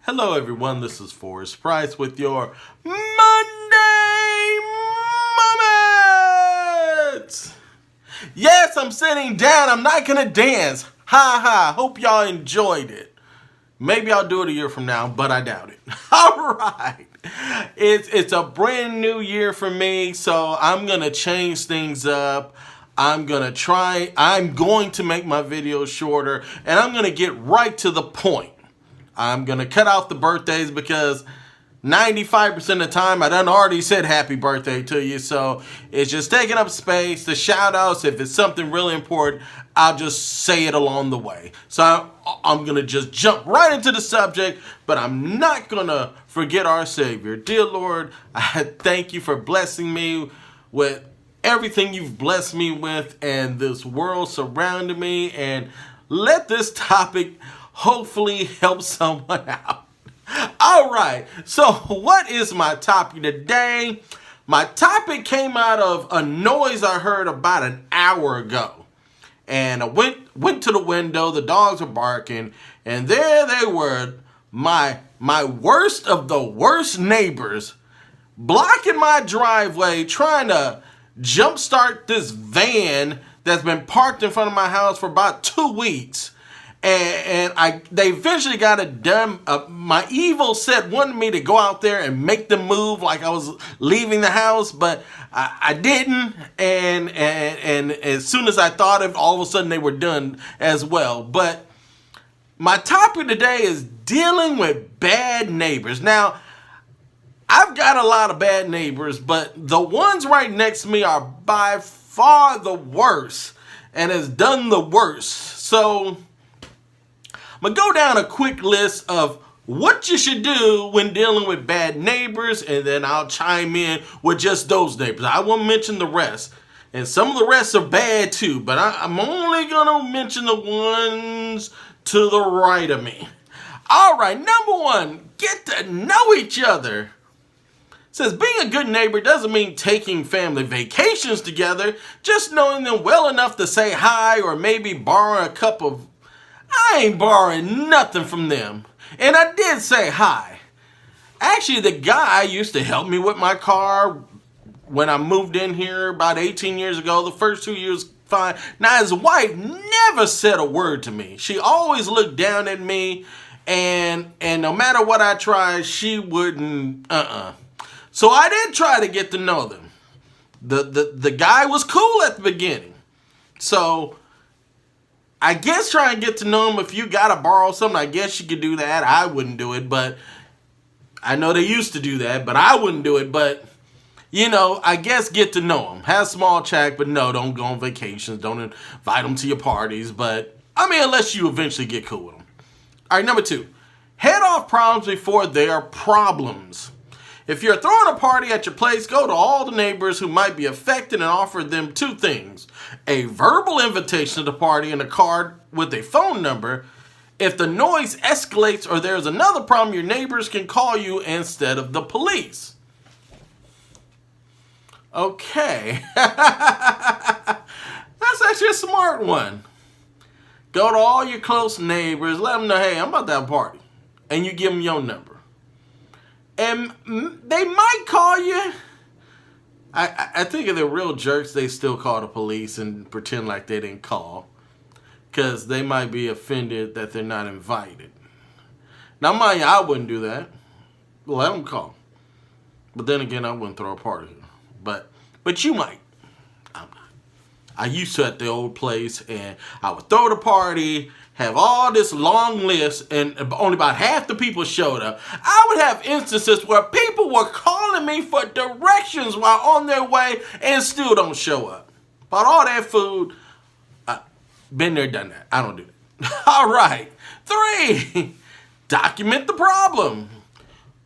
Hello everyone, this is Forrest Price with your Monday Moments! Yes, I'm sitting down, I'm not gonna dance. Ha ha, hope y'all enjoyed it. Maybe I'll do it a year from now, but I doubt it. Alright, it's a brand new year for me, so I'm gonna change things up. I'm going to make my videos shorter, and I'm going to get right to the point. I'm going to cut out the birthdays because 95% of the time I done already said happy birthday to you. So it's just taking up space. The shout outs, if it's something really important, I'll just say it along the way. So I'm going to just jump right into the subject, but I'm not going to forget our Savior. Dear Lord, I thank you for blessing me with everything you've blessed me with and this world surrounding me, and let this topic hopefully help someone out. All right, so what is my topic today? My topic came out of a noise I heard about an hour ago. And I went to the window, the dogs were barking, and there they were, my worst of the worst neighbors, blocking my driveway, trying to jumpstart this van that's been parked in front of my house for about 2 weeks. And they eventually got it done. My evil set wanted me to go out there and make them move like I was leaving the house, but I didn't. And as soon as I thought of it, all of a sudden they were done as well. But my topic today is dealing with bad neighbors. Now, I've got a lot of bad neighbors, but the ones right next to me are by far the worst and has done the worst. So I'm going to go down a quick list of what you should do when dealing with bad neighbors, and then I'll chime in with just those neighbors. I won't mention the rest. And some of the rest are bad too, but I'm only going to mention the ones to the right of me. All right, number one, get to know each other. It says being a good neighbor doesn't mean taking family vacations together, just knowing them well enough to say hi or maybe borrow a cup of... I ain't borrowing nothing from them. And I did say hi. Actually, the guy used to help me with my car when I moved in here about 18 years ago. The first 2 years, fine. Now, his wife never said a word to me. She always looked down at me, and no matter what I tried, she wouldn't, So I did try to get to know them. The guy was cool at the beginning. So I guess try and get to know him. If you gotta borrow something, I guess you could do that. I wouldn't do it, but I know they used to do that, but I wouldn't do it. But, I guess get to know them. Have small chat, but no, don't go on vacations. Don't invite them to your parties. But, unless you eventually get cool with them. All right, number two. Head off problems before they are problems. If you're throwing a party at your place, go to all the neighbors who might be affected and offer them two things. A verbal invitation to the party and a card with a phone number. If the noise escalates or there's another problem, your neighbors can call you instead of the police. Okay. That's actually a smart one. Go to all your close neighbors, let them know, hey, I'm about to have a party. And you give them your number. And they might call you. I think if they're real jerks, they still call the police and pretend like they didn't call. Because they might be offended that they're not invited. Now, mind you, I wouldn't do that. Let them call. But then again, I wouldn't throw a party. But you might. I'm not. I used to at the old place, and I would throw the party, have all this long list, and only about half the people showed up. I would have instances where people were calling me for directions while on their way and still don't show up. Bought all that food. Been there, done that. I don't do that. All right. 3, document the problem.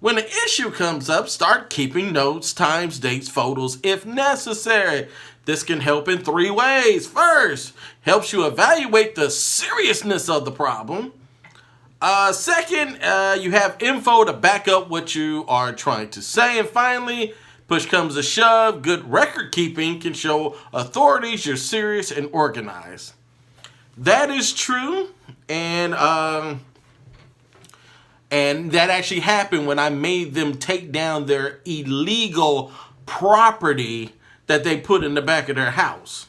When an issue comes up, start keeping notes, times, dates, photos if necessary. This can help in 3 ways. First, helps you evaluate the seriousness of the problem. Second, you have info to back up what you are trying to say. And finally, push comes to shove, good record keeping can show authorities you're serious and organized. That is true. And And that actually happened when I made them take down their illegal property that they put in the back of their house.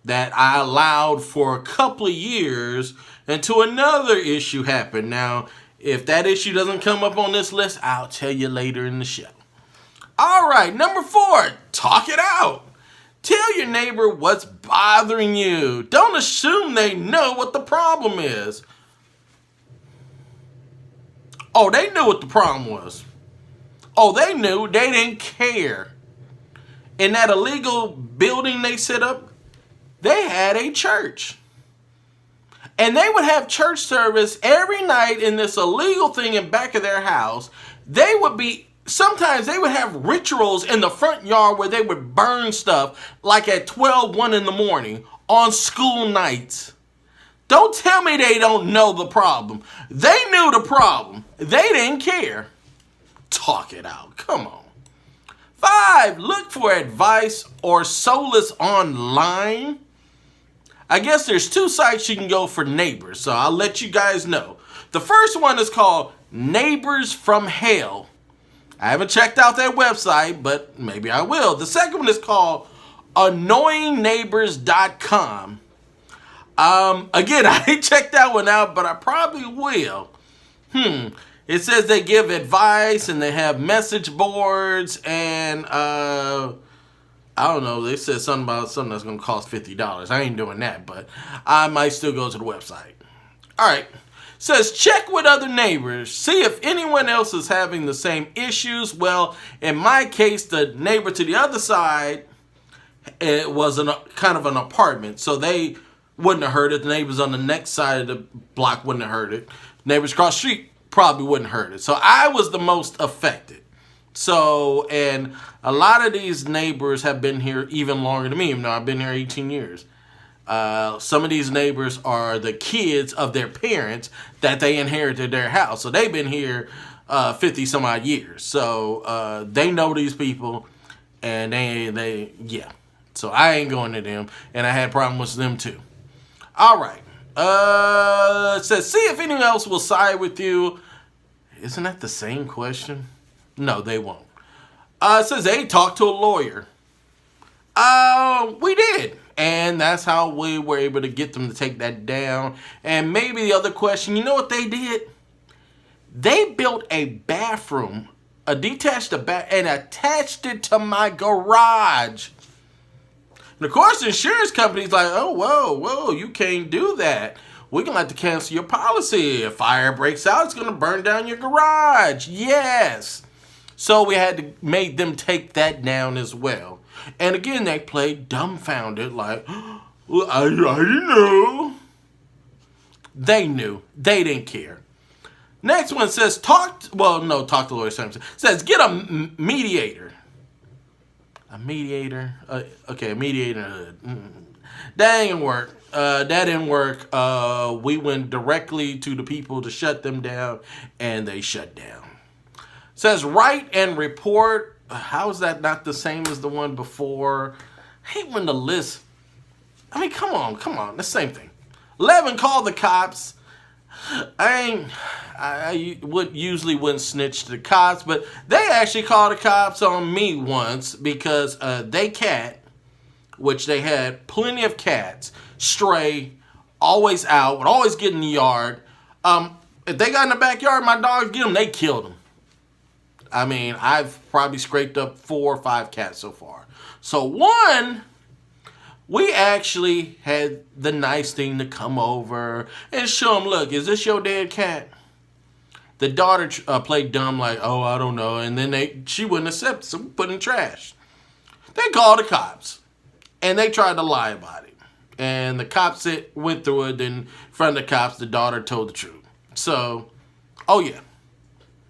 That I allowed for a couple of years until another issue happened. Now, if that issue doesn't come up on this list, I'll tell you later in the show. All right, number 4, talk it out. Tell your neighbor what's bothering you. Don't assume they know what the problem is. Oh, they knew what the problem was. Oh, they knew. They didn't care. In that illegal building they set up, they had a church. And they would have church service every night in this illegal thing in back of their house. Sometimes they would have rituals in the front yard where they would burn stuff like at 1 in the morning on school nights. Don't tell me they don't know the problem. They knew the problem. They didn't care. Talk it out. Come on. 5, look for advice or solace online. I guess there's 2 sites you can go for neighbors, so I'll let you guys know. The first one is called Neighbors from Hell. I haven't checked out that website, but maybe I will. The second one is called AnnoyingNeighbors.com. Again, I ain't checked that one out, but I probably will. It says they give advice and they have message boards and I don't know. They said something about something that's going to cost $50. I ain't doing that, but I might still go to the website. All right. Says check with other neighbors. See if anyone else is having the same issues. Well, in my case, the neighbor to the other side, it was kind of an apartment, so they wouldn't have heard it. The neighbors on the next side of the block wouldn't have heard it. Neighbors across the street probably wouldn't have heard it. So I was the most affected. So, and a lot of these neighbors have been here even longer than me, even though I've been here 18 years. Some of these neighbors are the kids of their parents that they inherited their house. So they've been here 50 some odd years. So they know these people and yeah. So I ain't going to them, and I had problems with them too. All right. It says, see if anyone else will side with you. Isn't that the same question? No, they won't. It says, hey, talk to a lawyer. We did. And that's how we were able to get them to take that down. And maybe the other question, you know what they did? They built a bathroom, and attached it to my garage. And of course, the insurance company's like, oh, whoa, you can't do that. We're going to have to cancel your policy. If fire breaks out, it's going to burn down your garage. Yes. So we had to make them take that down as well. And again, they played dumbfounded like, well, I didn't know. They knew. They didn't care. Next one says, talk to lawyer. Says, get a mediator. A mediator? Okay, a mediator. That ain't work. That didn't work. We went directly to the people to shut them down, and they shut down. Says, write and report. How is that not the same as the one before? I hate when the list... I mean, come on. The same thing. 11, call the cops. I usually wouldn't snitch to the cops, but they actually called the cops on me once because they cat, which they had plenty of cats, stray, always out, would always get in the yard. If they got in the backyard, my dogs get them, they killed them. I mean, I've probably scraped up 4 or 5 cats so far. So one, we actually had the nice thing to come over and show them, look, is this your dead cat? The daughter played dumb like, oh, I don't know. And then she wouldn't accept it, so we put it in trash. They called the cops, and they tried to lie about it. And the cops went through it, and in front of the cops, the daughter told the truth. So, oh yeah.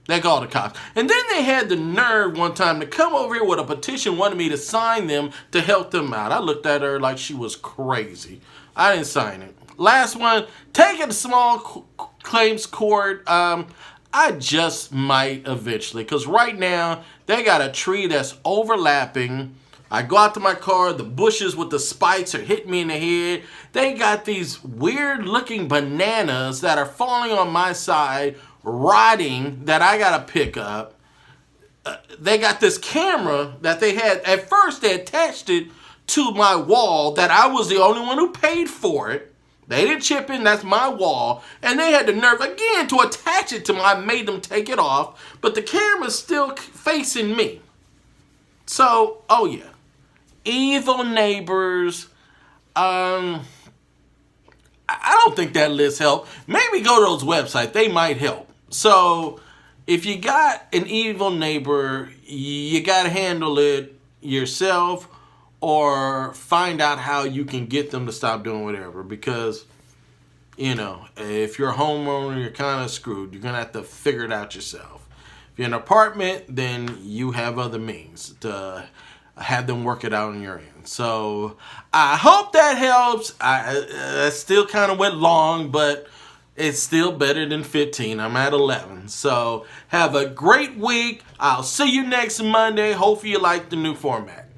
They called the cops. And then they had the nerve one time to come over here with a petition, wanted me to sign them to help them out. I looked at her like she was crazy. I didn't sign it. Last one, take it to small claims court. I just might eventually. Because right now, they got a tree that's overlapping. I go out to my car, the bushes with the spikes are hitting me in the head. They got these weird looking bananas that are falling on my side rotting that I got to pick up. They got this camera that they had. At first, they attached it to my wall that I was the only one who paid for it. They didn't chip in, that's my wall. And they had the nerve again to attach it to I made them take it off. But the camera's still facing me. So, oh yeah. Evil neighbors. I don't think that list help. Maybe go to those websites. They might help. So, if you got an evil neighbor, you got to handle it yourself or find out how you can get them to stop doing whatever. Because, you know, if you're a homeowner, you're kind of screwed. You're going to have to figure it out yourself. If you're in an apartment, then you have other means to have them work it out on your end. So I hope that helps. I still kind of went long, but it's still better than 15. I'm at 11. So have a great week. I'll see you next Monday. Hopefully you like the new format.